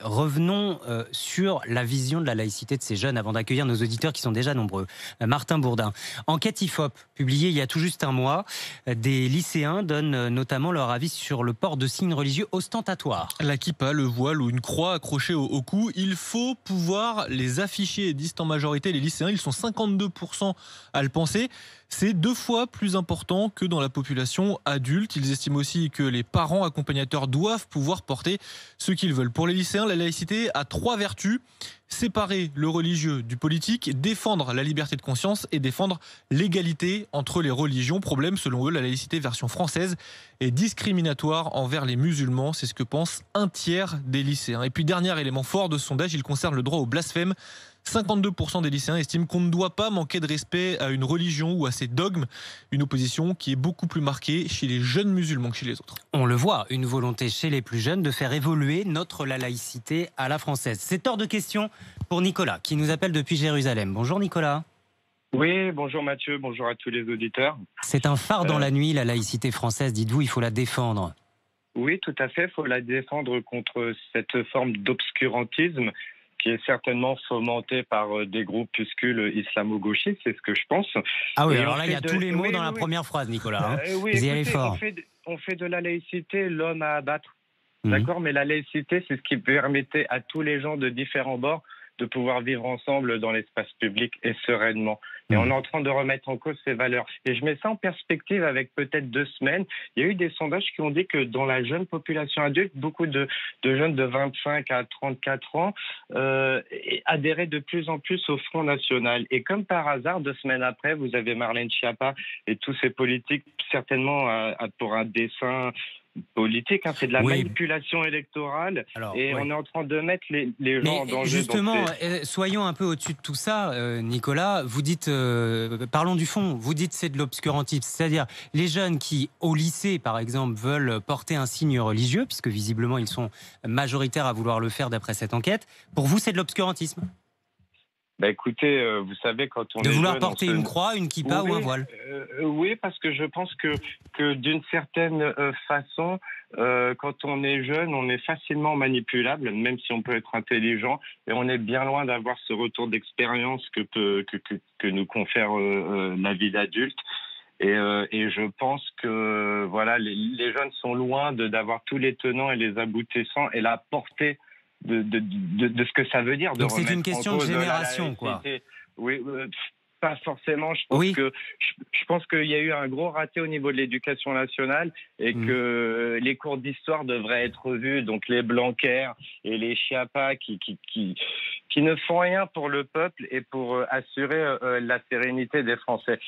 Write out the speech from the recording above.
revenons sur la vision de la laïcité de ces jeunes avant d'accueillir nos auditeurs qui sont déjà nombreux. Martin Bourdin, enquête IFOP, publiée il y a tout juste un mois, des lycéens donnent notamment leur avis sur le port de signes religieux ostentatoires. La kippa, le voile ou une croix accrochée au cou, il faut pouvoir les afficher, disent en majorité les lycéens. Ils sont 52% à le penser. C'est 2 fois plus important que dans la population adulte. Ils estiment aussi que les parents accompagnateurs doivent pouvoir porter ce qu'ils veulent. Pour les lycéens, la laïcité a 3 vertus. Séparer le religieux du politique, défendre la liberté de conscience et défendre l'égalité entre les religions. Problème, selon eux, la laïcité version française est discriminatoire envers les musulmans. C'est ce que pense un tiers des lycéens. Et puis, dernier élément fort de ce sondage, il concerne le droit au blasphème. 52% des lycéens estiment qu'on ne doit pas manquer de respect à une religion ou à ses dogmes. Une opposition qui est beaucoup plus marquée chez les jeunes musulmans que chez les autres. On le voit, une volonté chez les plus jeunes de faire évoluer la laïcité à la française. C'est hors de question pour Nicolas, qui nous appelle depuis Jérusalem. Bonjour Nicolas. Oui, bonjour Mathieu, bonjour à tous les auditeurs. C'est un phare dans la nuit, la laïcité française, dites-vous, il faut la défendre. Oui, tout à fait, il faut la défendre contre cette forme d'obscurantisme qui est certainement fomenté par des groupuscules islamo-gauchistes, c'est ce que je pense. Ah oui, alors là, il y a tous les mots dans la première phrase, Nicolas. Oui, vous y écoutez, allez fort. on fait de la laïcité l'homme à abattre, d'accord. Mais la laïcité, c'est ce qui permettait à tous les gens de différents bords de pouvoir vivre ensemble dans l'espace public et sereinement. Et on est en train de remettre en cause ces valeurs. Et je mets ça en perspective avec peut-être 2 semaines. Il y a eu des sondages qui ont dit que dans la jeune population adulte, beaucoup de jeunes de 25 à 34 ans adhéraient de plus en plus au Front National. Et comme par hasard, 2 semaines après, vous avez Marlène Schiappa et tous ces politiques, certainement pour un dessein politique, c'est de la manipulation électorale. On est en train de mettre les gens en danger. Justement, soyons un peu au-dessus de tout ça, Nicolas. Vous dites, parlons du fond, vous dites c'est de l'obscurantisme, c'est-à-dire les jeunes qui, au lycée par exemple, veulent porter un signe religieux, puisque visiblement ils sont majoritaires à vouloir le faire d'après cette enquête, pour vous c'est de l'obscurantisme? Écoutez, vous savez, quand on de est vouloir jeune, porter une croix, une kippa ou un voile. Oui, parce que je pense que d'une certaine façon, quand on est jeune, on est facilement manipulable, même si on peut être intelligent, et on est bien loin d'avoir ce retour d'expérience que nous confère la vie d'adulte. Et je pense que voilà, les jeunes sont loin d'avoir tous les tenants et les aboutissants et la portée de ce que ça veut dire. Donc c'est une question de génération, quoi. Oui, pas forcément. Je pense qu'il y a eu un gros raté au niveau de l'éducation nationale et que les cours d'histoire devraient être revus. Donc les Blanquer et les Schiappa qui ne font rien pour le peuple et pour assurer la sérénité des Français.